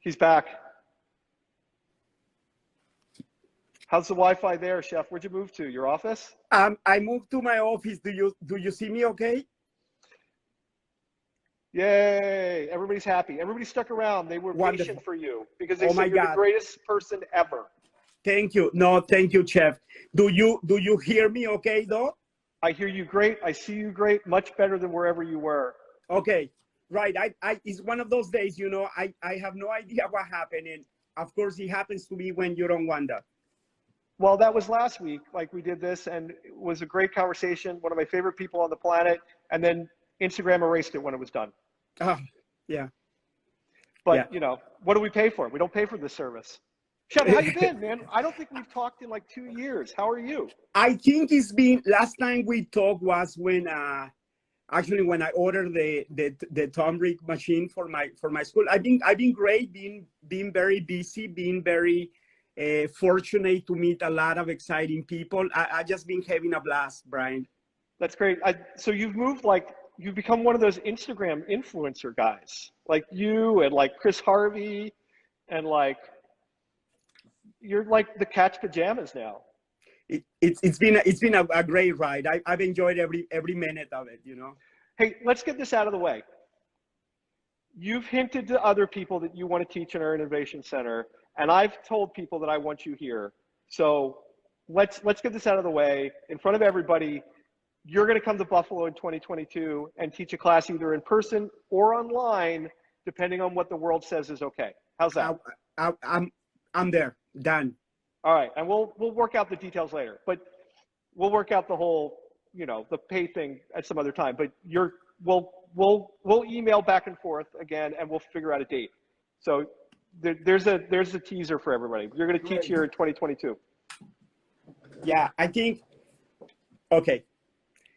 He's back. How's the Wi-Fi there, Chef? Where'd you move to? Your office? I moved to my office. Do you see me okay? Yay! Everybody's happy. Everybody stuck around. They were Wonderful. patient for you because they Oh my said you're God. the greatest person ever. Thank you. No, thank you, Chef. Do you hear me okay though? I hear you great. I see you great. Much better than wherever you were. Okay, right. It's one of those days, you know, I have no idea what happened, and of course it happens to be when you don't want that. Well, that was last week. Like we did this, and it was a great conversation. One of my favorite people on the planet, and then Instagram erased it when it was done. Yeah. But yeah. you know, what do we pay for? We don't pay for this service. Chef, how you been, man? I don't think we've talked in like 2 years. How are you? I think it's been, last time we talked was when actually when I ordered the turmeric machine for my school. I've been great, being very busy, being very fortunate to meet a lot of exciting people. I just been having a blast, Brian. That's great. So you've moved, like, you've become one of those Instagram influencer guys, like you and like Chris Harvey, and like you're like the catch pajamas now. It's been a great ride. I've enjoyed every minute of it, you know. Hey, let's get this out of the way. You've hinted to other people that you want to teach in our innovation center, and I've told people that I want you here. So let's get this out of the way in front of everybody. You're going to come to Buffalo in 2022 and teach a class either in person or online, depending on what the world says is okay. How's that? I'm there. Done. All right, and we'll work out the details later, but we'll work out the whole, you know, the pay thing at some other time. But we'll email back and forth again, and we'll figure out a date. So there's a teaser for everybody. You're going to teach here in 2022. Yeah, I think. Okay.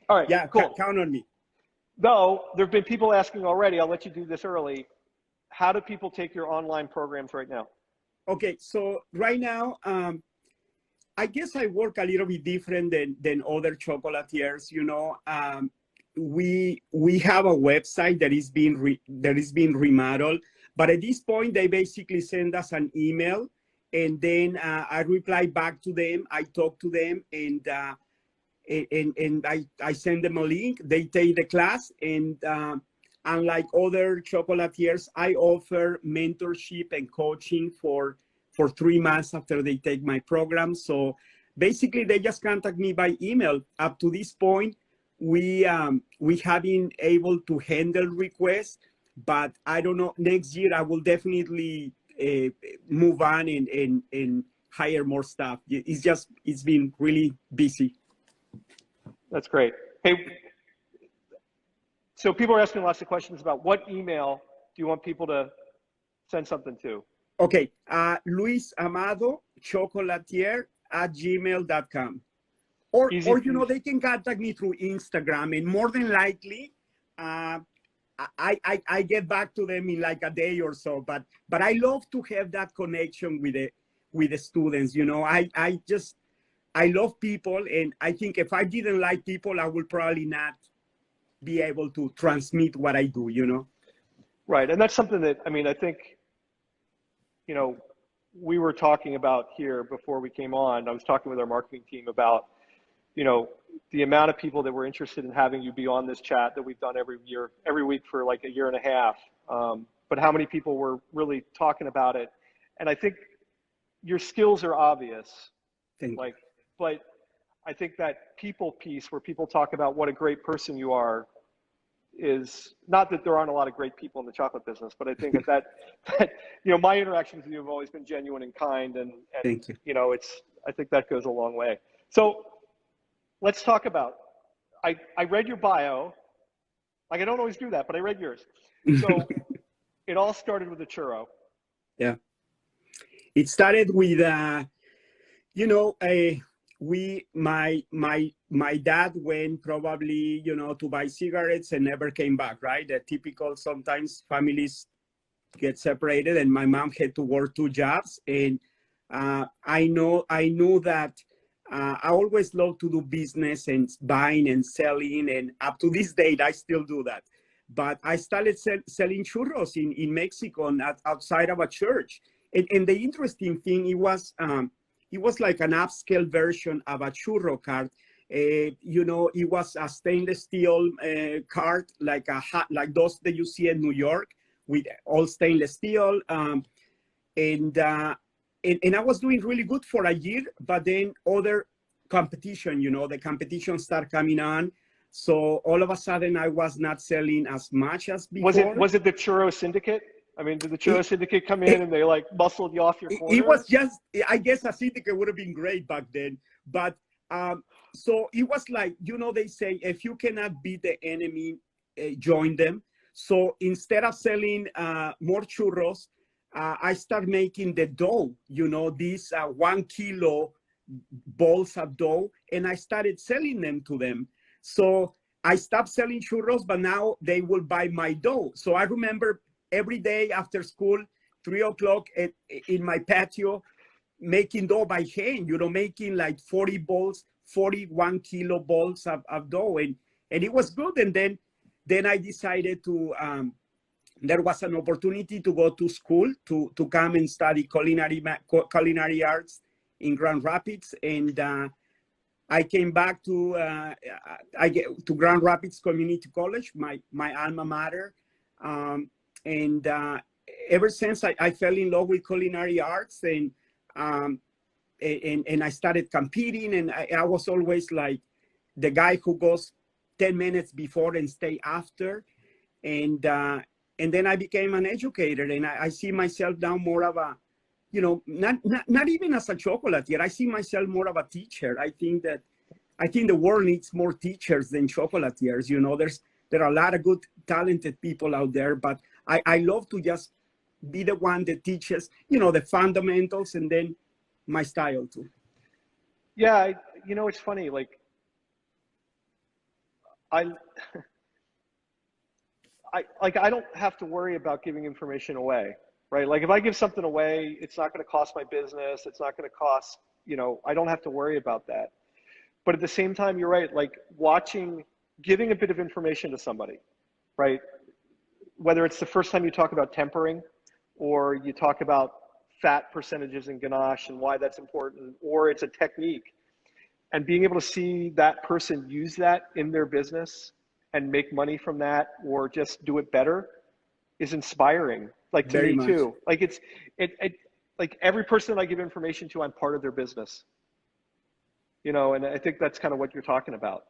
All right. Yeah, cool. Count on me. Though there have been people asking already. I'll let you do this early. How do people take your online programs right now? Okay, so right now, I guess I work a little bit different than other chocolatiers. You know, we have a website that is being remodeled, but at this point they basically send us an email, and then I reply back to them. I talk to them, and I send them a link. They take the class, and unlike other chocolatiers, I offer mentorship and coaching for 3 months after they take my program. So basically, they just contact me by email. Up to this point, we have been able to handle requests, but I don't know. Next year, I will definitely move on and hire more staff. It's been really busy. That's great. Hey. So people are asking lots of questions about what email do you want people to send something to? Okay, Luis Amado Chocolatier @gmail.com. Or you know, they can contact me through Instagram, and more than likely, I get back to them in like a day or so. But I love to have that connection with the students. You know, I love people, and I think if I didn't like people, I would probably not be able to transmit what I do, you know? Right, and that's something that, I mean, I think, you know, we were talking about here before we came on. I was talking with our marketing team about, you know, the amount of people that were interested in having you be on this chat that we've done every week for like a year and a half. But how many people were really talking about it? And I think your skills are obvious. Thank you. But I think that people piece where people talk about what a great person you are is not that there aren't a lot of great people in the chocolate business, but I think that you know, my interactions with you have always been genuine and kind, and Thank you. You know, I think that goes a long way. So let's talk about, I read your bio. Like, I don't always do that, but I read yours. So it all started with a churro. Yeah. It started with, you know, my dad went probably, you know, to buy cigarettes and never came back, right? The typical, sometimes families get separated, and my mom had to work 2 jobs. And I knew that I always love to do business and buying and selling. And up to this date, I still do that. but I started selling churros in Mexico and outside of a church. And the interesting thing, it was like an upscale version of a churro cart. You know, it was a stainless steel cart, like those that you see in New York, with all stainless steel. And I was doing really good for a year, but then other competition, you know, the competition started coming on. So all of a sudden I was not selling as much as before. Was it the Churro Syndicate? I mean, did the Churro Syndicate come in and they like muscled you off your corner? It was just, I guess a syndicate would have been great back then. But so it was like, you know, they say, if you cannot beat the enemy, join them. So instead of selling more churros, I started making the dough, you know, these 1 kilo balls of dough, and I started selling them to them. So I stopped selling churros, but now they will buy my dough. So I remember every day after school, 3 o'clock in my patio, making dough by hand, you know, making like 40 balls, 41 kilo balls of dough. And it was good. And then I decided to, there was an opportunity to go to school to come and study culinary arts in Grand Rapids. And I came back to Grand Rapids Community College, my alma mater. And ever since I fell in love with culinary arts, and I started competing, and I was always like the guy who goes 10 minutes before and stay after. And then I became an educator, and I see myself now more of a, you know, not even as a chocolatier. I see myself more of a teacher. I think the world needs more teachers than chocolatiers. You know, there are a lot of good, talented people out there, but I love to just be the one that teaches, you know, the fundamentals and then my style too. Yeah, you know, it's funny, like, I don't have to worry about giving information away, right? Like if I give something away, it's not going to cost my business. It's not going to cost, you know, I don't have to worry about that. But at the same time, you're right, like giving a bit of information to somebody, right? Whether it's the first time you talk about tempering, or you talk about fat percentages in ganache and why that's important, or it's a technique, and being able to see that person use that in their business and make money from that, or just do it better, is inspiring. Like to me too. Like it like every person that I give information to, I'm part of their business. You know, and I think that's kind of what you're talking about.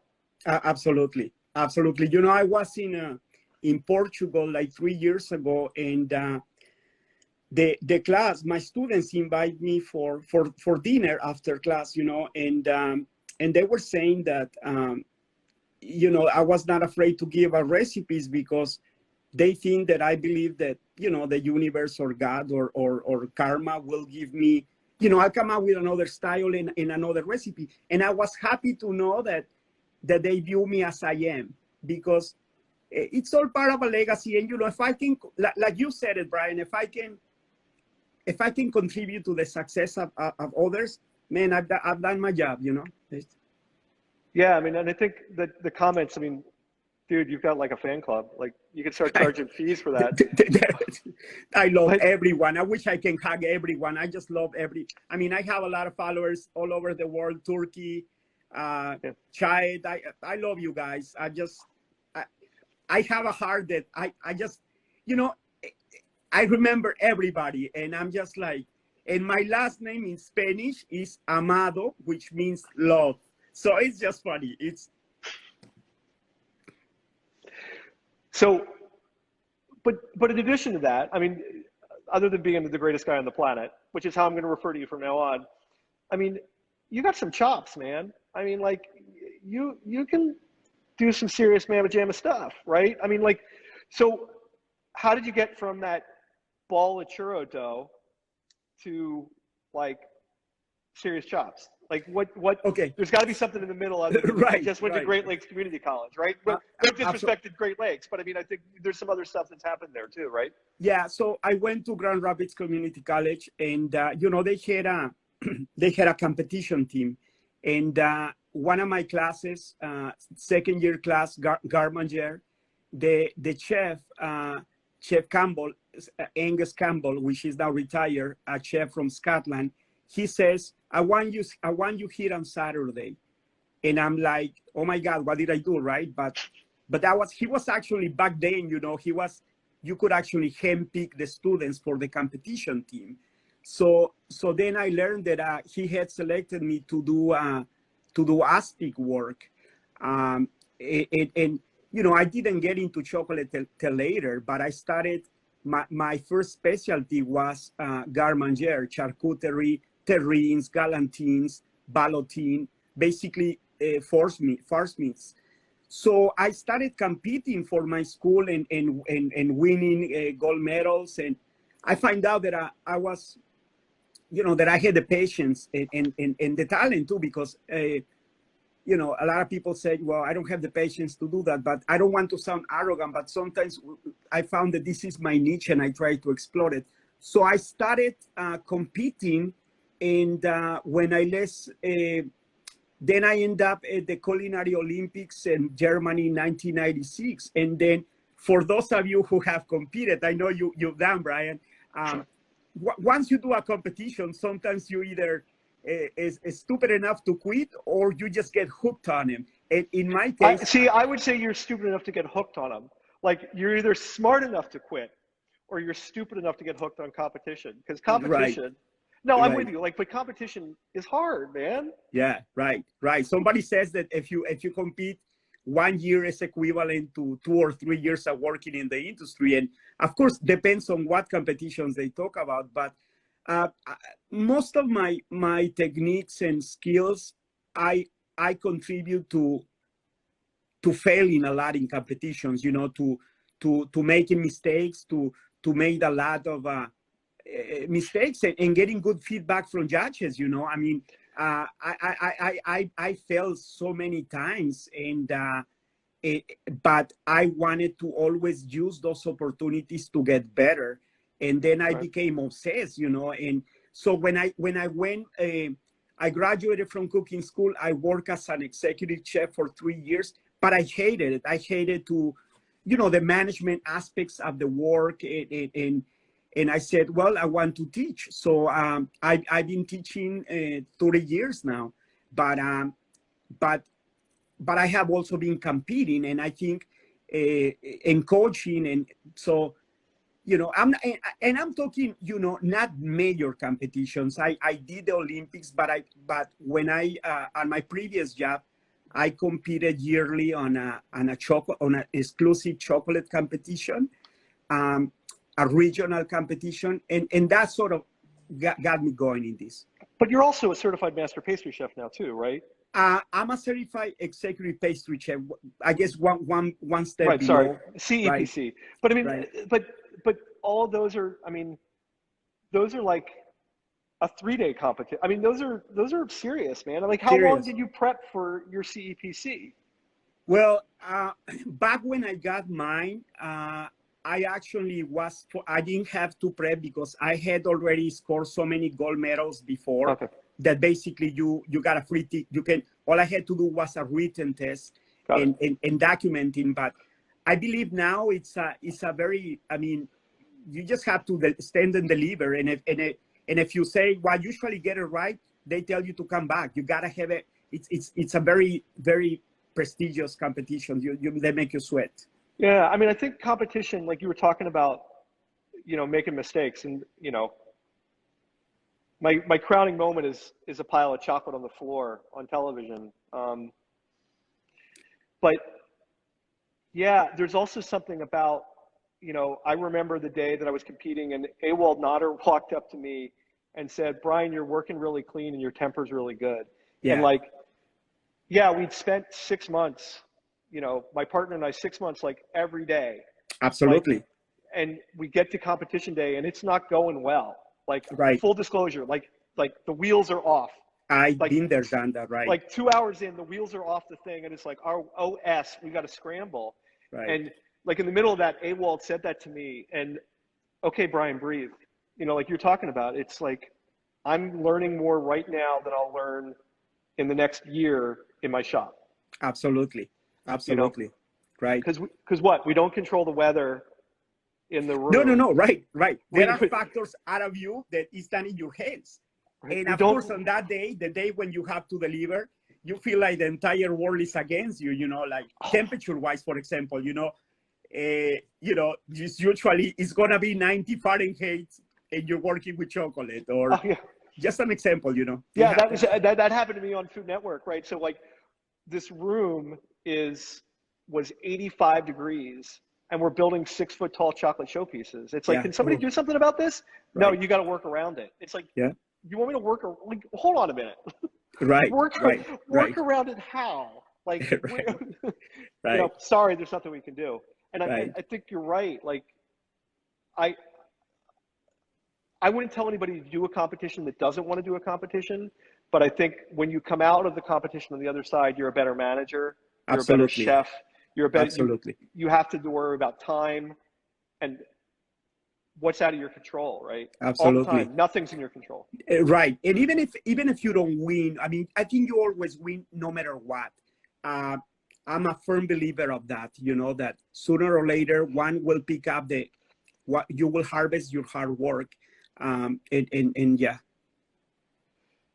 Absolutely, absolutely. You know, I was in Portugal like 3 years ago, and the class, my students invite me for dinner after class, you know, and they were saying that you know, I was not afraid to give out recipes because they think that I believe that, you know, the universe or God or karma will give me, you know, I'll come out with another style in another recipe. And I was happy to know that they view me as I am, because it's all part of a legacy. And, you know, if I can, like you said it, Brian, if I can contribute to the success of others, man, I've done my job, you know. Yeah, I mean, and I think that the comments, I mean, dude, you've got like a fan club. Like you could start charging fees for that. I love everyone. I wish I can hug everyone. I just love I mean, I have a lot of followers all over the world, Turkey, Chad. I love you guys. I have a heart that I just, you know, I remember everybody, and I'm just like, and my last name in Spanish is Amado, which means love. So it's just funny. So, but in addition to that, I mean, other than being the greatest guy on the planet, which is how I'm going to refer to you from now on, I mean, you got some chops, man. I mean, like, you can do some serious mamma jamma stuff, right? I mean, like, so how did you get from that ball of churro dough to like serious chops? Like what? Okay. There's got to be something in the middle other than right, you just went to Great Lakes Community College, right? No disrespected Great Lakes, but I mean, I think there's some other stuff that's happened there too, right? Yeah. So I went to Grand Rapids Community College, and you know, they had a competition team, and one of my classes, second year class, garmanger, the chef, Chef Campbell, Angus Campbell, which is now retired, a chef from Scotland, he says, I want you here on Saturday. And I'm like, oh my God, what did I do, right? But he was actually, back then, you could actually handpick the students for the competition team. So then I learned that he had selected me to do Aztec work. And I didn't get into chocolate till later, but I started, my first specialty was garde-manger, charcuterie, terrines, galantines, ballotine, basically farce meats. So I started competing for my school and winning gold medals. And I find out that I was, that I had the patience and the talent too, because, a lot of people say, well, I don't have the patience to do that, but I don't want to sound arrogant, but sometimes I found that this is my niche and I try to explore it. So I started competing, and when I left, then I ended up at the Culinary Olympics in Germany in 1996. And then for those of you who have competed, I know you've done, Brian, once you do a competition, sometimes you either is stupid enough to quit, or you just get hooked on him. And in my case, I would say you're stupid enough to get hooked on them. Like, you're either smart enough to quit, or you're stupid enough to get hooked on competition. Because competition, right. No, I'm right. with you. Like, but competition is hard, man. Yeah, right. Somebody says that if you compete, 1 year is equivalent to 2 or 3 years of working in the industry. And of course, depends on what competitions they talk about. But most of my techniques and skills, I contribute to failing a lot in competitions. To making mistakes, to make a lot of mistakes and getting good feedback from judges. I mean, I failed so many times, and but I wanted to always use those opportunities to get better. And then I became obsessed, and so when I went, I graduated from cooking school. I worked as an executive chef for 3 years, but I hated it. I hated the management aspects of the work, and I said, well, I want to teach. So I've been teaching 30 years now, but I have also been competing, and I think in coaching, and so I'm talking not major competitions. I did the Olympics, but when I on my previous job, I competed yearly on an exclusive chocolate competition, a regional competition, and that sort of got me going in this. But you're also a certified master pastry chef now too, right? I'm a certified executive pastry chef. I guess one step right, below. CEPC. Right. But I mean, but all those are, those are like a 3-day competition. I mean, those are serious, man. Like, how long did you prep for your CEPC? Well, back when I got mine, I actually I didn't have to prep because I had already scored so many gold medals before that basically you got a free ticket. All I had to do was a written test and documenting. But I believe now it's a very, you just have to stand and deliver. And if you say, well, usually get it right, they tell you to come back. You gotta have it. It's a very, very prestigious competition. They make you sweat. Yeah, I think competition, like you were talking about, making mistakes, and my crowning moment is a pile of chocolate on the floor on television. But yeah, there's also something about, I remember the day that I was competing, and Ewald Nodder walked up to me and said, Brian, you're working really clean and your temper's really good. Yeah. And we'd spent 6 months, my partner and I, 6 months, like every day. Absolutely. And we get to competition day and it's not going well. Full disclosure, the wheels are off. I've been there, done that, right? Like 2 hours in, the wheels are off the thing, and it's like, our OS, we got to scramble. Right. And in the middle of that, Ewald said that to me, and okay, Brian, breathe. Like you're talking about, it's like, I'm learning more right now than I'll learn in the next year in my shop. Absolutely. Right. Because what? We don't control the weather in the room. No. Right. There are factors out of you that is done in your hands. Right. And of course, on that day, the day when you have to deliver, you feel like the entire world is against you, you know, like temperature-wise, for example, just usually it's going to be 90 Fahrenheit and you're working with chocolate, or just an example, you know. Yeah, that happened to me on Food Network, right? So like this room was 85 degrees and we're building 6-foot tall chocolate showpieces. It's like, can somebody do something about this? Right. No, you got to work around it. It's like, you want me to work? Like, hold on a minute. Right. work around it how? Like, you know, sorry, there's nothing we can do. And I think you're right. Like, I wouldn't tell anybody to do a competition that doesn't want to do a competition, but I think when you come out of the competition on the other side, you're a better manager, you're a better chef, you're a better, you have to worry about time and what's out of your control, right? Absolutely. All the time, nothing's in your control. Right. And even if you don't win, I mean, I think you always win no matter what. I'm a firm believer of that, you know, that sooner or later one will pick up what you will harvest your hard work. And yeah.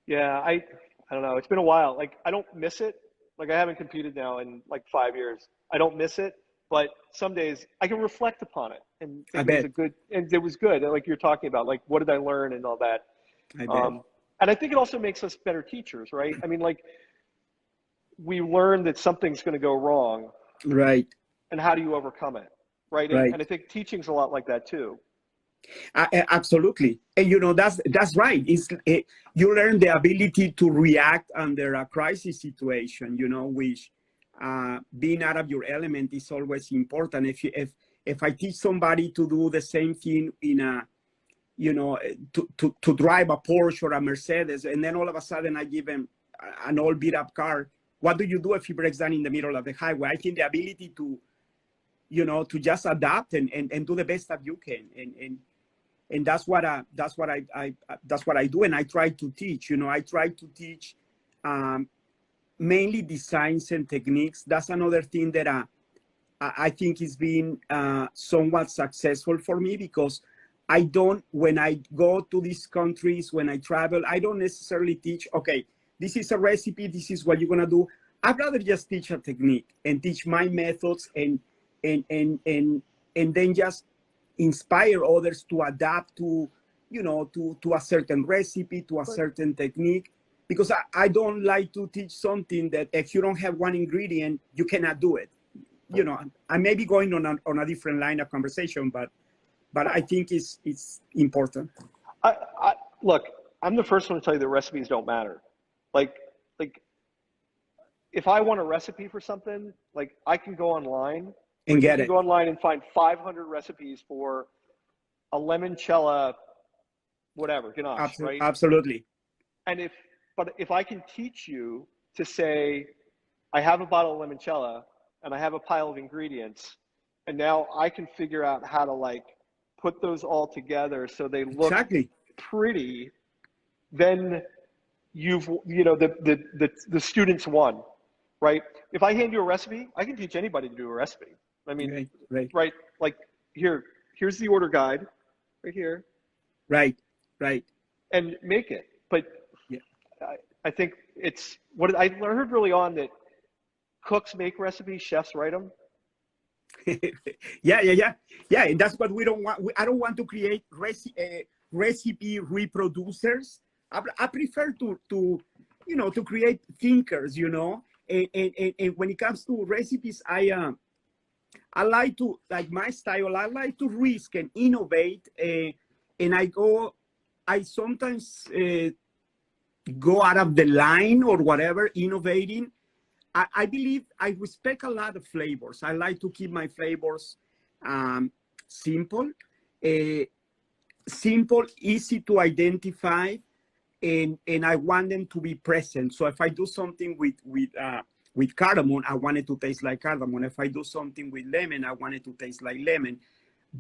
Yeah, I don't know. It's been a while. Like, I don't miss it. Like, I haven't competed now in like 5 years. I don't miss it, but some days I can reflect upon it and think it was good. Like you're talking about, like, what did I learn and all that. And I think it also makes us better teachers, right? I mean, like, we learn that something's going to go wrong. Right. And how do you overcome it? Right. And I think teaching's a lot like that too. Absolutely. And you know, that's right. You learn the ability to react under a crisis situation, you know, which being out of your element is always important. If I teach somebody to do the same thing in a, you know, to drive a Porsche or a Mercedes, and then all of a sudden I give him an all beat up car, what do you do if he breaks down in the middle of the highway? I think the ability to, you know, to just adapt and do the best that you can, and that's what I do, and I try to teach. You know, I try to teach mainly designs and techniques. That's another thing that I think is being somewhat successful for me, because when I go to these countries, when I travel, I don't necessarily teach, okay, this is a recipe, this is what you're gonna do. I'd rather just teach a technique and teach my methods and then just inspire others to adapt to, you know, to a certain recipe, to a certain technique, because I don't like to teach something that if you don't have one ingredient, you cannot do it. You know, I may be going on a different line of conversation, but I think it's important. Look, I'm the first one to tell you that recipes don't matter. Like if I want a recipe for something, like I can go online and go online and find 500 recipes for a limoncello, whatever, ganache, right? Absolutely. And if I can teach you to say, I have a bottle of limoncello and I have a pile of ingredients, and now I can figure out how to like put those all together so they look pretty, then the students won, right? If I hand you a recipe, I can teach anybody to do a recipe. I mean, right? Like here's the order guide, right here. Right. And make it. But I think it's what I heard early on, that cooks make recipes, chefs write them. Yeah. And that's what we don't want. I don't want to create recipe reproducers. I prefer to create thinkers, you know. And when it comes to recipes, I like to, like my style, I like to risk and innovate, and I sometimes go out of the line or whatever, innovating. I believe I respect a lot of flavors. I like to keep my flavors simple, easy to identify, and I want them to be present. So if I do something with cardamom, I want it to taste like cardamom. If I do something with lemon, I want it to taste like lemon.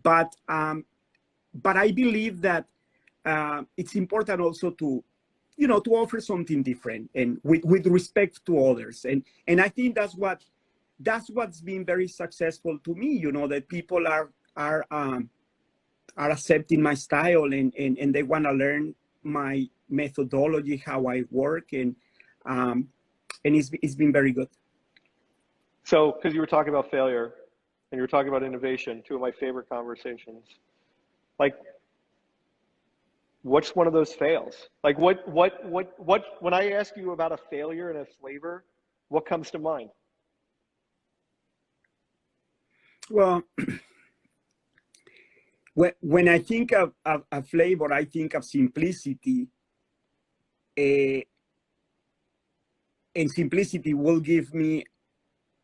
But I believe that it's important also to offer something different and with respect to others. And I think that's what that's what's been very successful to me, you know, that people are accepting my style, and they want to learn my methodology, how I work, and it's been very good. So, because you were talking about failure and you were talking about innovation, two of my favorite conversations, like, what's one of those fails? Like, what, when I ask you about a failure in a flavor, what comes to mind? Well, when I think of a flavor, I think of simplicity. And simplicity will give me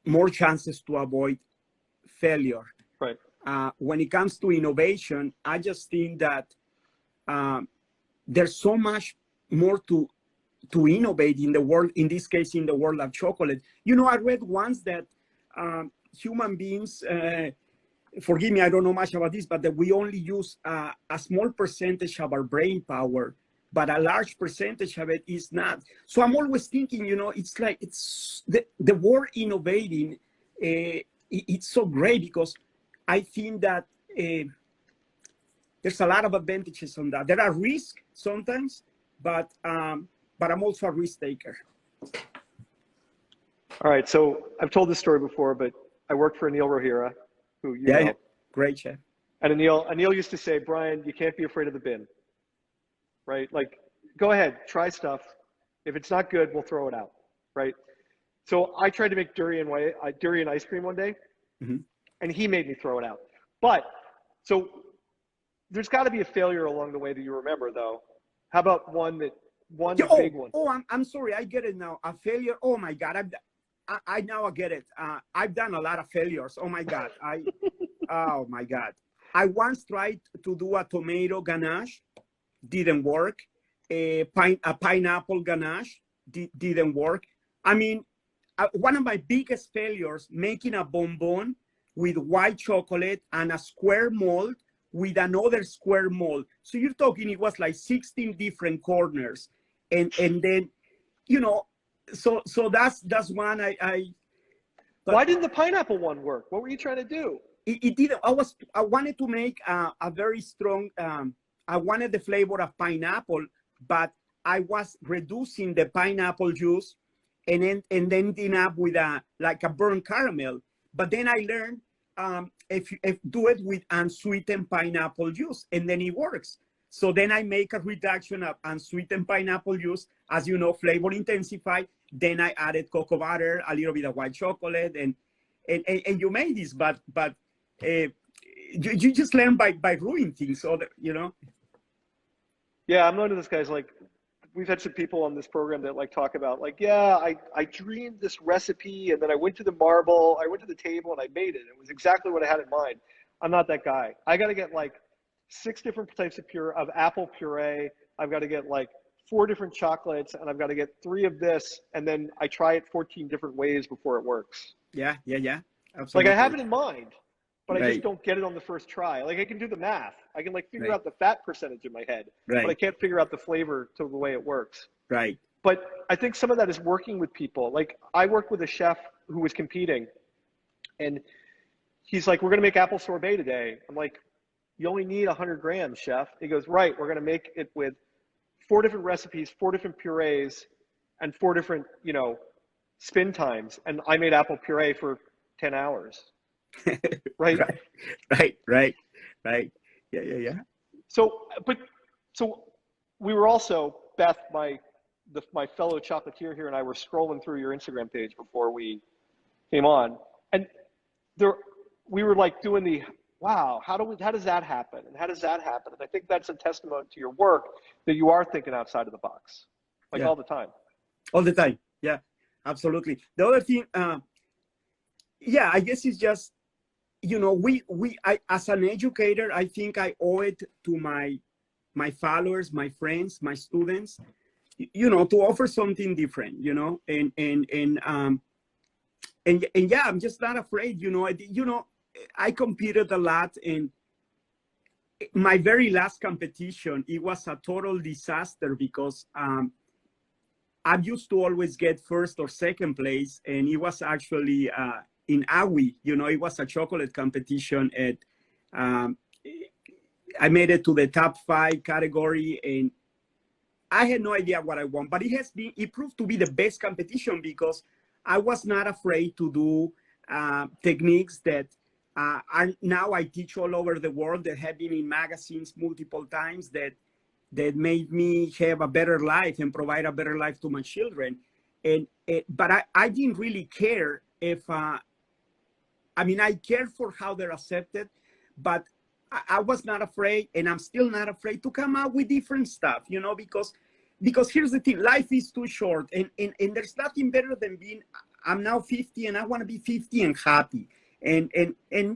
more chances to avoid failure. Right. When it comes to innovation, I just think that there's so much more to innovate in the world, in this case, in the world of chocolate. You know, I read once that human beings, forgive me, I don't know much about this, but that we only use a small percentage of our brain power, but a large percentage of it is not. So I'm always thinking, you know, it's like, it's the word innovating, it's so great, because I think that there's a lot of advantages on that. There are risks sometimes, but I'm also a risk taker. All right, so I've told this story before, but I worked for Anil Rohira, who you know. Yeah, great chef. And Anil used to say, Brian, you can't be afraid of the bin, right? Like, go ahead, try stuff. If it's not good, we'll throw it out, right? So I tried to make durian ice cream one day, and he made me throw it out. But, so there's got to be a failure along the way that you remember, though. How about one big one? Oh, I'm sorry, I get it now. A failure. Oh my God, I now get it. I've done a lot of failures. Oh my God, oh my God. I once tried to do a tomato ganache, didn't work. A pineapple ganache didn't work. I mean, one of my biggest failures, making a bonbon with white chocolate and a square mold with another square mold. So you're talking, it was like 16 different corners. And then, you know, so that's one Why didn't the pineapple one work? What were you trying to do? It didn't. I wanted to make a very strong, I wanted the flavor of pineapple, but I was reducing the pineapple juice and then ending up with like a burnt caramel. But then I learned if do it with unsweetened pineapple juice, and then it works. So then I make a reduction of unsweetened pineapple juice, as you know, flavor intensify. Then I added cocoa butter, a little bit of white chocolate, and you made this. But you just learn by doing things. So that, you know. Yeah, I'm known to this guy's like, we've had some people on this program that like talk about like, yeah, I dreamed this recipe and then I went to the table and I made it. It was exactly what I had in mind. I'm not that guy. I got to get like 6 different types of apple puree. I've got to get like 4 different chocolates, and I've got to get 3 of this. And then I try it 14 different ways before it works. Yeah. Absolutely. Like I have it in mind, but right. I just don't get it on the first try. Like I can do the math. I can like figure out the fat percentage in my head, but I can't figure out the flavor to the way it works. Right. But I think some of that is working with people. Like I worked with a chef who was competing, and he's like, we're going to make apple sorbet today. I'm like, you only need 100 grams, chef. He goes, right, we're going to make it with 4 different recipes, 4 different purees, and 4 different, you know, spin times. And I made apple puree for 10 hours. Right? Right. Yeah. So we were also, Beth, my fellow chocolatier here and I were scrolling through your Instagram page before we came on, and we were like doing the, wow, how does that happen? And how does that happen? And I think that's a testament to your work that you are thinking outside of the box, like all the time. All the time. Yeah, absolutely. The other thing, I guess it's just, you know, I as an educator, I think I owe it to my followers, my friends, my students, you know, to offer something different, you know, and yeah, I'm just not afraid, you know. I competed a lot, in my very last competition. It was a total disaster because I used to always get first or second place, and it was actually in AWI, you know, it was a chocolate competition at, I made it to the top 5 category, and I had no idea what I want, but it proved to be the best competition because I was not afraid to do techniques that now I teach all over the world, that have been in magazines multiple times, that made me have a better life and provide a better life to my children. But I didn't really care if, I mean, I cared for how they're accepted, but I was not afraid, and I'm still not afraid to come out with different stuff, you know, because here's the thing, life is too short, and there's nothing better than I'm now 50 and I want to be 50 and happy. And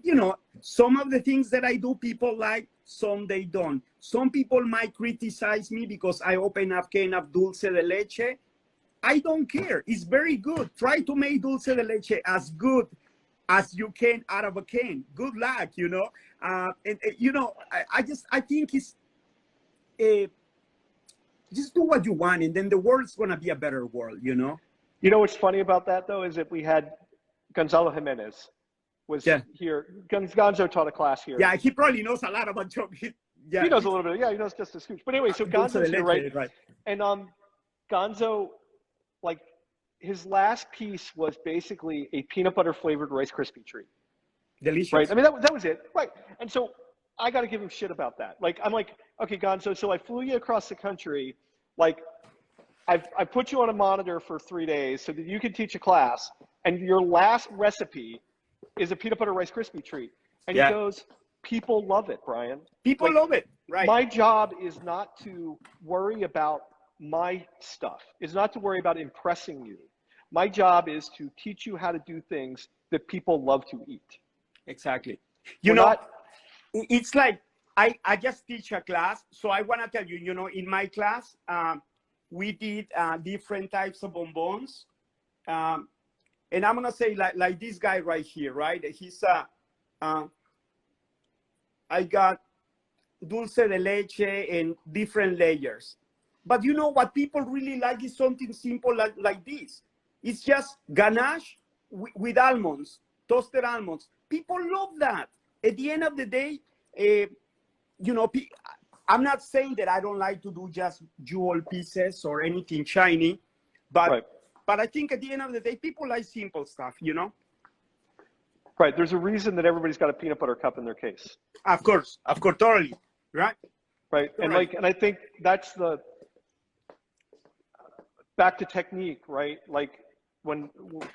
you know, some of the things that I do, people like, some they don't. Some people might criticize me because I open up can of dulce de leche. I don't care. It's very good. Try to make dulce de leche as good as you can out of a can. Good luck, you know. You know, I think it's just do what you want, and then the world's gonna be a better world, you know. You know what's funny about that though is that we had Gonzalo Jimenez was here. Gonzo taught a class here. Yeah, he probably knows a lot about chocolate. Yeah, he knows a little bit. Yeah, he knows just as huge. But anyway, so Gonzo's here, right? And Gonzo, like, his last piece was basically a peanut butter flavored Rice Krispie treat. Delicious. Right. I mean, that was it. Right. And so I got to give him shit about that. Like, I'm like, okay, Gonzo, so I flew you across the country. Like, I put you on a monitor for 3 days so that you could teach a class, and your last recipe is a peanut butter Rice Krispie treat. And he goes, people love it, Brian. People love it, right? My job is not to worry about my stuff. It's not to worry about impressing you. My job is to teach you how to do things that people love to eat. Exactly. You know, it's like, I just teach a class. So I want to tell you, you know, in my class, we did different types of bonbons. And I'm going to say like this guy right here, right? He's, I got dulce de leche and different layers. But you know what people really like is something simple like this. It's just ganache with almonds, toasted almonds. People love that. At the end of the day, you know, I'm not saying that I don't like to do just jewel pieces or anything shiny, but I think at the end of the day, people like simple stuff, you know? Right. There's a reason that everybody's got a peanut butter cup in their case. Of course, totally. Right. Right. And and I think that's back to technique, right? Like,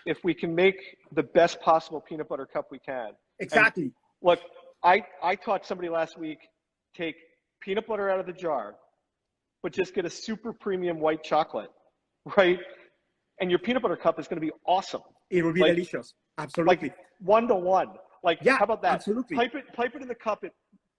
if we can make the best possible peanut butter cup we can. Exactly. And look, I taught somebody last week, take peanut butter out of the jar, but just get a super premium white chocolate, right? And your peanut butter cup is going to be awesome. It will be delicious. Absolutely. Like 1-to-1. Like, how about that? Absolutely. Pipe it in the cup at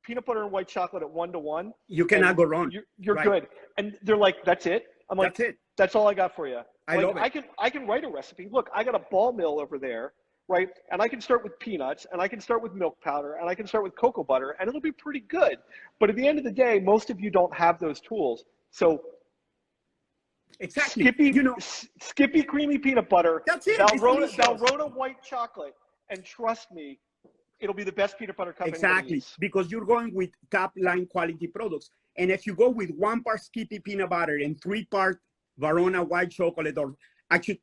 peanut butter and white chocolate at 1-to-1. You cannot go wrong. You're good. And they're like, that's it? I'm like, that's it. That's all I got for you. I love it. I can write a recipe. Look, I got a ball mill over there, right? And I can start with peanuts, and I can start with milk powder, and I can start with cocoa butter, and it'll be pretty good. But at the end of the day, most of you don't have those tools. So exactly, Skippy creamy peanut butter, that's it. Valrhona white chocolate, and trust me, it'll be the best peanut butter cup. Exactly, because you're going with top line quality products. And if you go with 1 part Skippy peanut butter and 3 part Valrhona white chocolate, or actually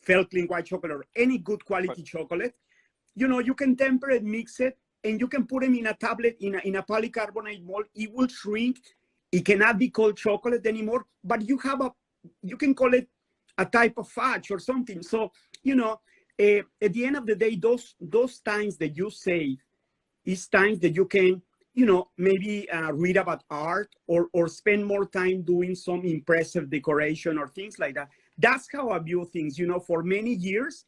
Felklin white chocolate, or any good quality chocolate, you know, you can temper it, mix it, and you can put them in a tablet, in a polycarbonate mold. It will shrink. It cannot be called chocolate anymore, but you can call it a type of fudge or something. So, you know, at the end of the day, those times that you save is times that you can, you know, maybe read about art or spend more time doing some impressive decoration or things like that. That's how I view things. You know, for many years,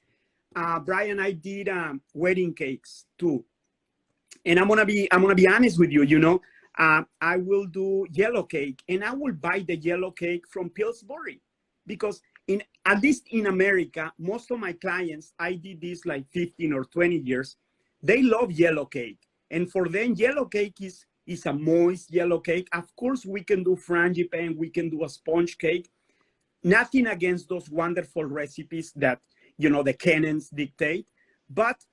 Brian, I did wedding cakes too. And I'm gonna be honest with you. You know, I will do yellow cake, and I will buy the yellow cake from Pillsbury, because at least in America, most of my clients, I did this like 15 or 20 years, they love yellow cake. And for them, yellow cake is a moist yellow cake. Of course, we can do frangipane, we can do a sponge cake. Nothing against those wonderful recipes that, you know, the canons dictate. But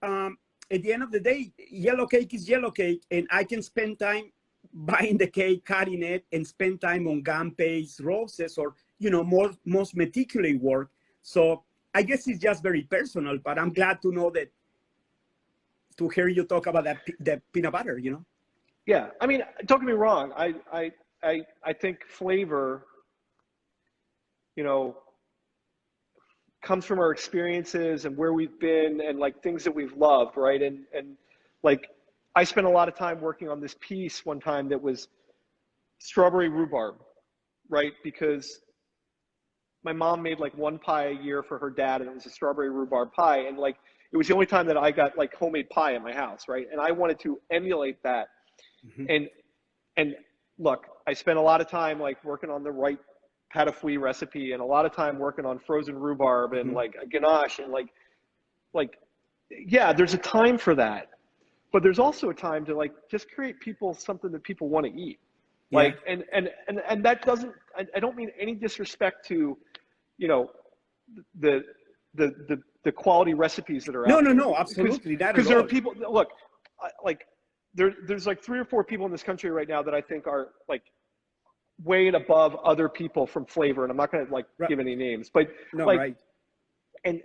at the end of the day, yellow cake is yellow cake, and I can spend time buying the cake, cutting it, and spend time on gum paste, roses, or most meticulous work. So I guess it's just very personal. But I'm glad to know that, to hear you talk about that peanut butter. Yeah, I mean, don't get me wrong. I think flavor, comes from our experiences and where we've been and like things that we've loved, right? And like I spent a lot of time working on this piece one time that was strawberry rhubarb, right? Because my mom made like one pie a year for her dad, and it was a strawberry rhubarb pie, and like it was the only time that I got like homemade pie in my house, right? And I wanted to emulate that. Mm-hmm. And look, I spent a lot of time like working on the right pat a fouille recipe, and a lot of time working on frozen rhubarb and mm-hmm. like a ganache, and like yeah, there's a time for that, but there's also a time to like just create something that people want to eat. Yeah. Like and that doesn't, I don't mean any disrespect to the quality recipes that are out there. No, absolutely. Because there are people, look, like there's like 3 or 4 people in this country right now that I think are like way above other people from flavor, and I'm not going to like give any names, but and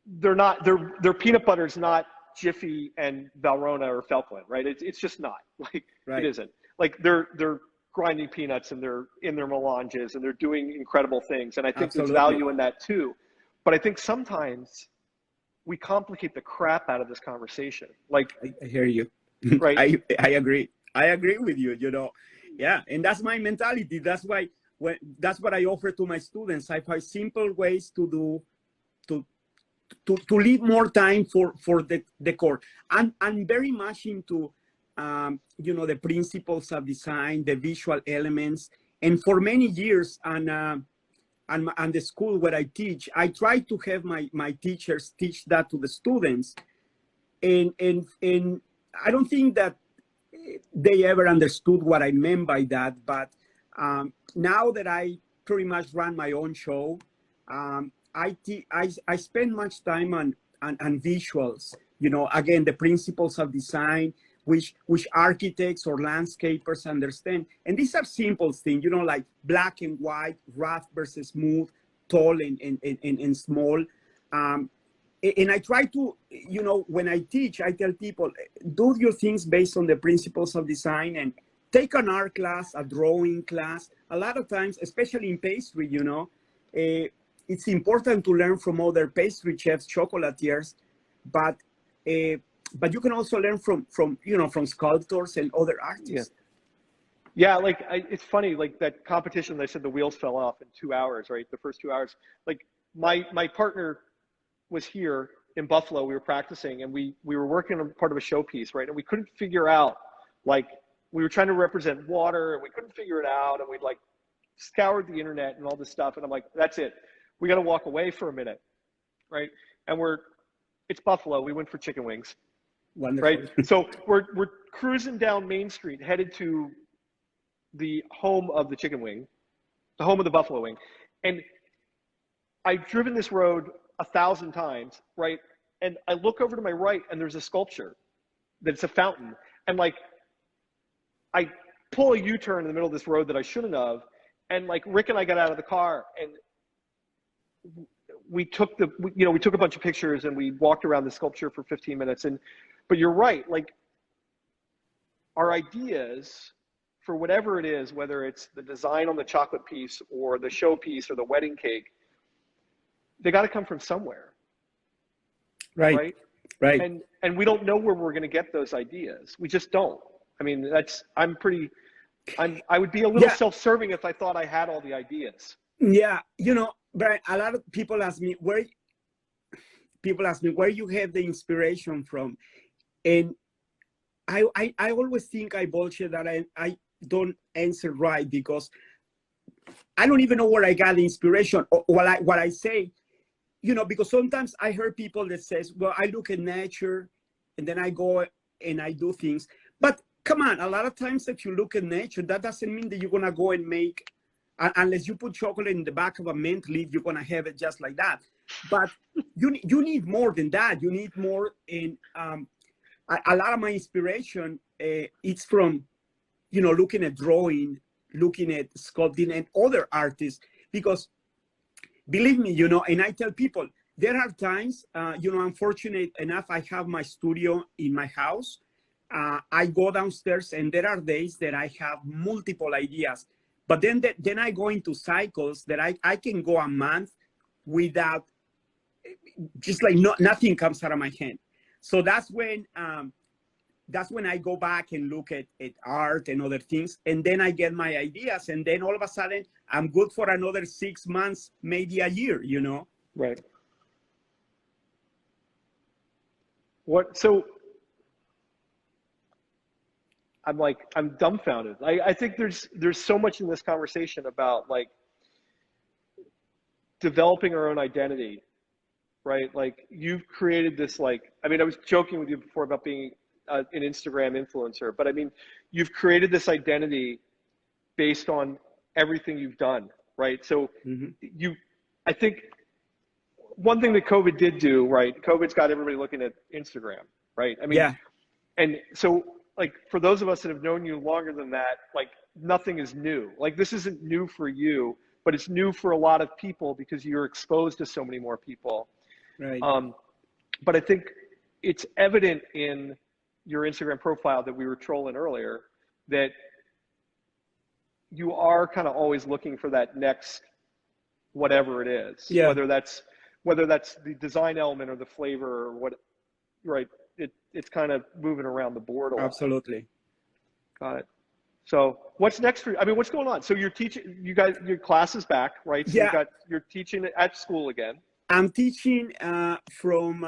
they're not, their peanut butter is not Jiffy and Valrhona or Falkland, right? It's just not, like it isn't. Like they're grinding peanuts, and they're in their melanges, and they're doing incredible things, and I think there's value in that too. But I think sometimes we complicate the crap out of this conversation. Like I hear you. Right. I agree. I agree with you, Yeah. And that's my mentality. That's why that's what I offer to my students. I find simple ways to leave more time for the core. I'm very much into the principles of design, the visual elements. And for many years and the school where I teach, I try to have my teachers teach that to the students. And I don't think that they ever understood what I meant by that. But now that I pretty much run my own show, I spend much time on visuals. Again, the principles of design, which architects or landscapers understand. And these are simple things, like black and white, rough versus smooth, tall and small. And I try to, when I teach, I tell people, do your things based on the principles of design, and take an art class, a drawing class. A lot of times, especially in pastry, it's important to learn from other pastry chefs, chocolatiers, but you can also learn from sculptors and other artists. Yeah, like it's funny, like that competition that I said the wheels fell off in 2 hours, right? The first 2 hours. Like my partner was here in Buffalo. We were practicing, and we were working on part of a showpiece, right? And we couldn't figure out, like, we were trying to represent water, and we couldn't figure it out, and we'd like scoured the internet and all this stuff, and I'm like, that's it. We got to walk away for a minute, right? And it's Buffalo. We went for chicken wings. Wonderful. Right? So we're cruising down Main Street, headed to the home of the chicken wing, the home of the buffalo wing. And I've driven this road 1,000 times, right? And I look over to my right, and there's a sculpture that's a fountain. And like, I pull a U-turn in the middle of this road that I shouldn't have. And like Rick and I got out of the car, and we took a bunch of pictures, and we walked around the sculpture for 15 minutes. But you're right, like our ideas for whatever it is, whether it's the design on the chocolate piece or the show piece or the wedding cake, they got to come from somewhere. Right. And we don't know where we're going to get those ideas. We just don't. I mean, I would be a little self-serving if I thought I had all the ideas. Yeah. But a lot of people ask me where you have the inspiration from. And I always think I bullshit that I don't answer right, because I don't even know where I got the inspiration or what I say, because sometimes I heard people that says, well, I look at nature and then I go and I do things. But come on, a lot of times if you look at nature, that doesn't mean that you're going to go and make, unless you put chocolate in the back of a mint leaf, you're going to have it just like that. But you need more than that. You need more. In a lot of my inspiration, it's from, you know, looking at drawing, looking at sculpting and other artists, because believe me, you know, and I tell people, there are times, you know, I'm fortunate enough, I have my studio in my house. I go downstairs and there are days that I have multiple ideas, but then I go into cycles that I can go a month without, just like nothing comes out of my hand. So that's when I go back and look at art and other things, and then I get my ideas, and then all of a sudden I'm good for another 6 months, maybe a year, you know? Right. So I'm dumbfounded. I think there's so much in this conversation about like developing our own identity, right? Like you've created this, like, I mean, I was joking with you before about being an Instagram influencer, but I mean, you've created this identity based on everything you've done, right? So I think one thing that COVID did do, right? COVID's got everybody looking at Instagram, right? I mean, yeah. And so like, for those of us that have known you longer than that, like nothing is new. Like this isn't new for you, but it's new for a lot of people because you're exposed to so many more people. Right. But I think it's evident in your Instagram profile that we were trolling earlier that you are kind of always looking for that next whatever it is, yeah. whether that's the design element or the flavor or what, right? It's kind of moving around the board a lot. Absolutely. Got it. So what's next for you? I mean, what's going on? So you're teaching, you got your classes back, right? So yeah. You're teaching at school again. I'm teaching from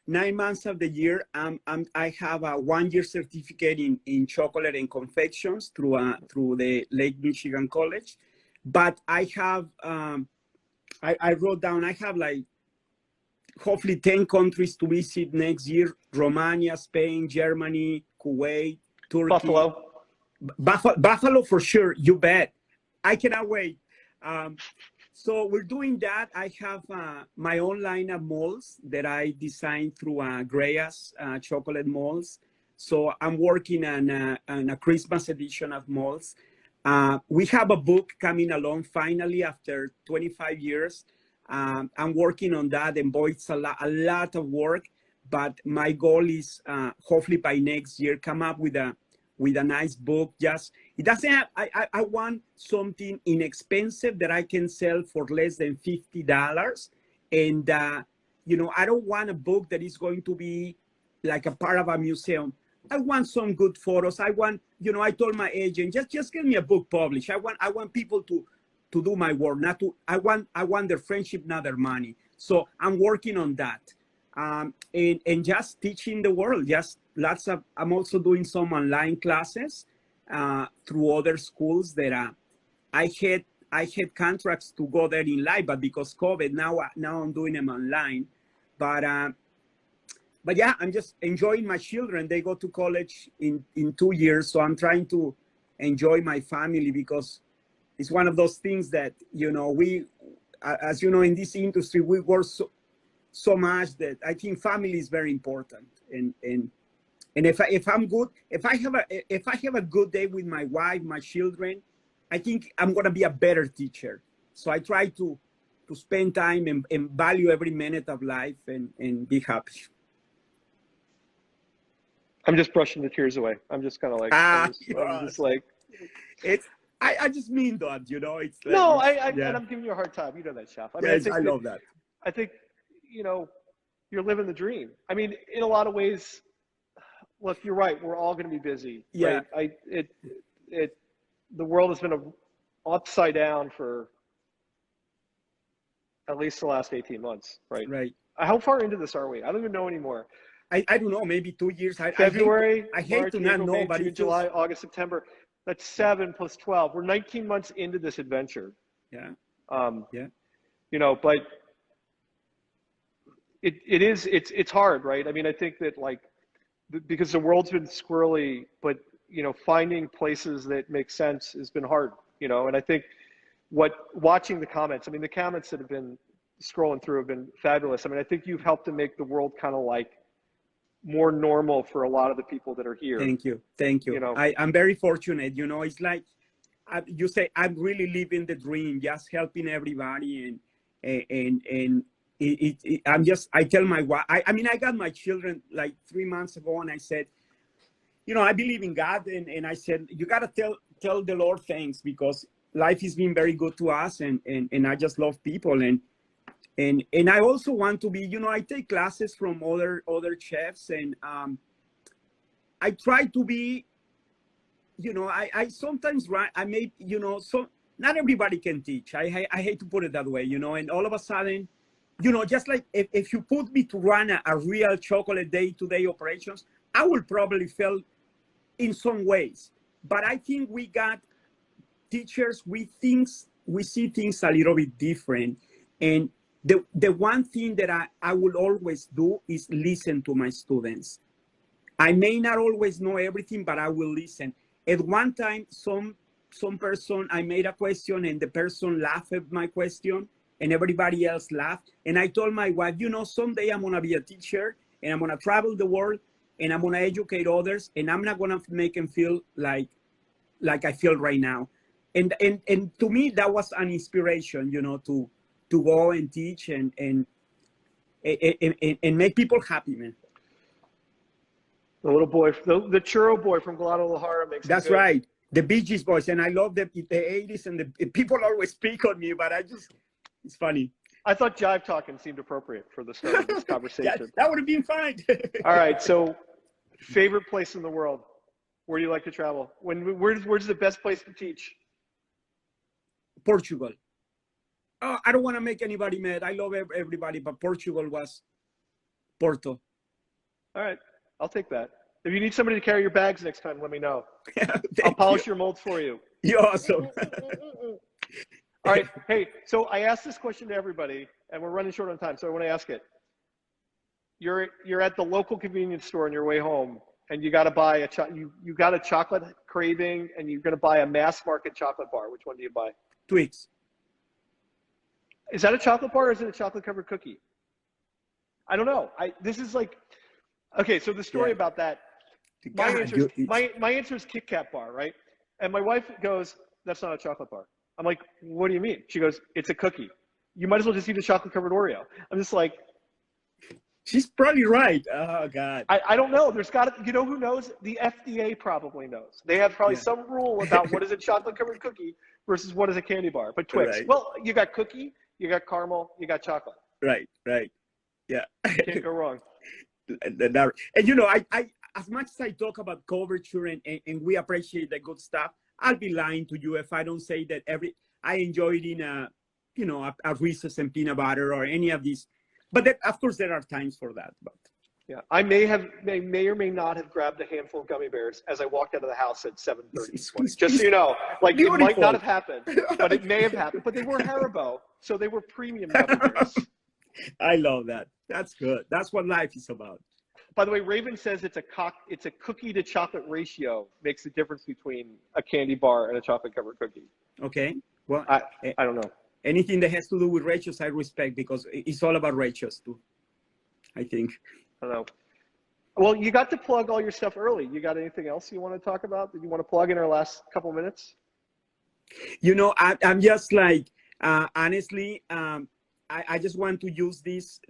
9 months of the year. I have a 1-year certificate in chocolate and confections through the Lake Michigan College. But I have, I wrote down, I have like hopefully 10 countries to visit next year: Romania, Spain, Germany, Kuwait, Turkey. Buffalo for sure, you bet. I cannot wait. So we're doing that. I have my own line of molds that I designed through Grea's chocolate molds. So I'm working on a Christmas edition of molds. We have a book coming along finally after 25 years. I'm working on that, and boy, it's a lot of work. But my goal is hopefully by next year come up with a nice book. Just it doesn't have, I want something inexpensive that I can sell for less than $50. And you know, I don't want a book that is going to be like a part of a museum. I want some good photos. I want, you know, I told my agent, just get me a book published. I want people to do my work, not to, I want their friendship, not their money. So I'm working on that. And just teaching the world, just lots of, I'm also doing some online classes through other schools that I had contracts to go there in live, but because COVID, now I'm doing them online. But yeah, I'm just enjoying my children. They go to college in 2 years. So I'm trying to enjoy my family, because it's one of those things that, you know, we, as you know, in this industry, we work so much that I think family is very important. And if I'm good, if I have a good day with my wife, my children, I think I'm gonna be a better teacher. So I try to spend time and value every minute of life and be happy. I'm just brushing the tears away. I'm just kind of like, I'm just like, it's. I just mean that, you know, it's like, no, and I'm giving you a hard time. You know that, Chef. I mean, yes, I love that. I think, you know, you're living the dream. I mean, in a lot of ways, look, you're right. We're all going to be busy. Yeah. Right? The world has been upside down for at least the last 18 months, right? Right. How far into this are we? I don't even know anymore. I don't know, maybe 2 years. February, I hate March, to not April, know, May, but June, July, August, September. That's 7 plus 12. We're 19 months into this adventure. Yeah. Yeah. You know, but it's hard, right? I mean, I think that like, because the world's been squirrely, but you know, finding places that make sense has been hard, you know, and I think watching the comments, I mean, the comments that have been scrolling through have been fabulous. I mean, I think you've helped to make the world kind of like more normal for a lot of the people that are here. Thank you. Thank you. You know, I'm very fortunate. You know, it's like you say, I'm really living the dream, just helping everybody. I tell my wife, I mean, I got my children like 3 months ago, and I said, you know, I believe in God. And I said, you got to tell the Lord thanks, because life has been very good to us. And I just love people. And I also want to be, you know, I take classes from other chefs, and I try to be, you know, I sometimes I may, you know, so not everybody can teach. I hate to put it that way, you know, and all of a sudden, you know, just like if you put me to run a real chocolate day-to-day operations, I will probably fail in some ways. But I think we got teachers, we see things a little bit different. And the one thing that I will always do is listen to my students. I may not always know everything, but I will listen. At one time, some person, I made a question and the person laughed at my question and everybody else laughed. And I told my wife, you know, someday I'm gonna be a teacher and I'm gonna travel the world and I'm gonna educate others, and I'm not gonna make them feel like I feel right now. And to me, that was an inspiration, you know, to go and teach and make people happy, man. the little boy, the churro boy from Guadalajara makes. That's right. The Bee Gees boys, and I love the 80s, and the people always speak on me, but it's funny. I thought jive talking seemed appropriate for the start of this conversation. That would have been fine. All right, so favorite place in the world? Where do you like to travel? Where's the best place to teach? Portugal. Oh, I don't want to make anybody mad. I love everybody, but Portugal was Porto. All right, I'll take that. If you need somebody to carry your bags next time, let me know. I'll polish your molds for you. You're awesome. All right, hey, so I asked this question to everybody, and we're running short on time, so I want to ask it. You're at the local convenience store on your way home, and you got to buy you got a chocolate craving, and you're going to buy a mass market chocolate bar. Which one do you buy? Twix. Is that a chocolate bar or is it a chocolate covered cookie? I don't know. This is like, okay, so the story about that, my answer is Kit Kat bar, right? And my wife goes, that's not a chocolate bar. I'm like, what do you mean? She goes, it's a cookie. You might as well just eat a chocolate covered Oreo. I'm just like, she's probably right. Oh God. I don't know. There's got to, you know who knows? The FDA probably knows. They have probably some rule about what is a chocolate covered cookie versus what is a candy bar. But Twix, well, you got cookie, you got caramel, you got chocolate. Right. Yeah. Can't go wrong. And you know, I as much as I talk about coverture and we appreciate the good stuff, I'll be lying to you if I don't say that I enjoy eating a Reese's and peanut butter or any of these. But of course there are times for that. But yeah, I may or may not have grabbed a handful of gummy bears as I walked out of the house at 7:30. Just so you know, like beautiful. It might not have happened, but it may have happened. But they were Haribo, so they were premium gummy bears. I love that. That's good. That's what life is about. By the way, Raven says it's a cookie to chocolate ratio makes the difference between a candy bar and a chocolate covered cookie. Okay. Well, I don't know. Anything that has to do with ratios, I respect, because it's all about ratios too, I think. I don't know. Well, you got to plug all your stuff early. You got anything else you want to talk about that you want to plug in our last couple minutes? You know, I'm just like, honestly, I just want to use this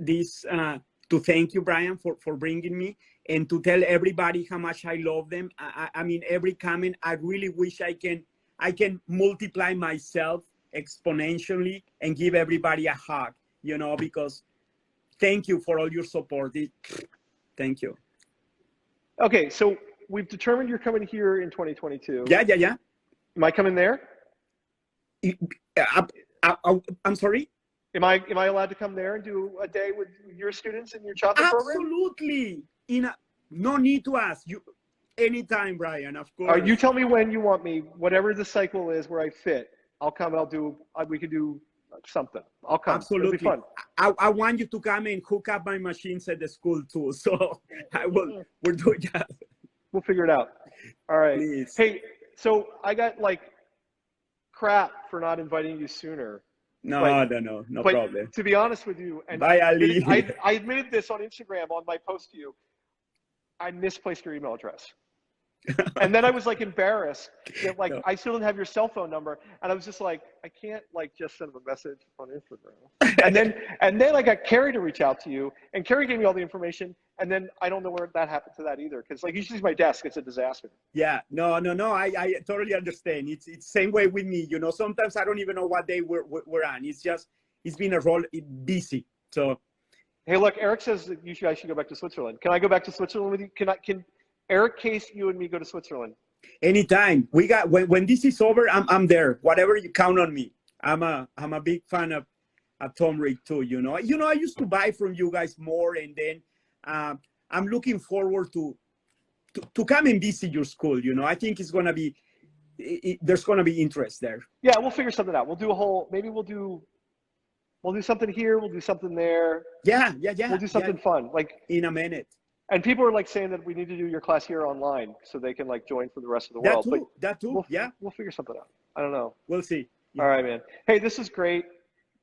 to thank you, Brian, for bringing me, and to tell everybody how much I love them. I mean, every comment, I really wish I can multiply myself exponentially and give everybody a hug, you know, because thank you for all your support. Thank you. Okay, so we've determined you're coming here in 2022. Yeah. Am I coming there? I'm sorry? Am I allowed to come there and do a day with your students in your chocolate program? Absolutely. No need to ask. You anytime, Brian, of course. You tell me when you want me, whatever the cycle is where I fit. I'll come. We could do something. I'll come. Absolutely. It'll be fun. I want you to come and hook up my machines at the school too. So we're doing that. We'll figure it out. All right. Please. Hey, so I got like crap for not inviting you sooner. No, no but problem. to be honest with you, and Bye, Ali. I admitted this on Instagram on my post to you, I misplaced your email address. And then I was like embarrassed that like I still didn't have your cell phone number, and I was just like, I can't like just send him a message on Instagram. and then I got Carrie to reach out to you, and Carrie gave me all the information, and then I don't know where that happened to that either, because like you see my desk, it's a disaster. Yeah, no, I totally understand. It's same way with me. You know, sometimes I don't even know what day we're on. It's been busy. So, hey, look, Eric says that I should go back to Switzerland. Can I go back to Switzerland with you? Can Eric Case, you and me go to Switzerland? Anytime. We got when this is over, I'm there. Whatever you count on me. I'm a big fan of Tom Rick too. You know, I used to buy from you guys more, and then I'm looking forward to come and visit your school. You know, I think it's gonna be there's gonna be interest there. Yeah, we'll figure something out. We'll do maybe we'll do something here. We'll do something there. Yeah. We'll do something fun, like in a minute. And people are like saying that we need to do your class here online so they can like join for the rest of the world. That too. We'll figure something out. I don't know. We'll see. Yeah. All right, man. Hey, this is great.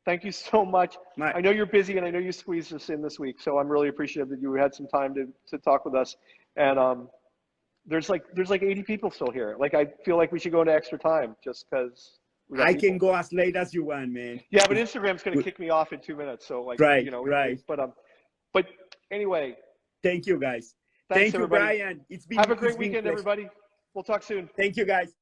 Thank you so much. Right. I know you're busy, and I know you squeezed us in this week, so I'm really appreciative that you had some time to talk with us. And there's like 80 people still here. Like I feel like we should go into extra time just because. I can go as late as you want, man. Yeah, but Instagram's gonna kick me off in 2 minutes. So like, right, you know, right. But anyway. Thank you, guys. Thanks, Thank you, everybody. Brian. Have a great weekend, everybody. We'll talk soon. Thank you, guys.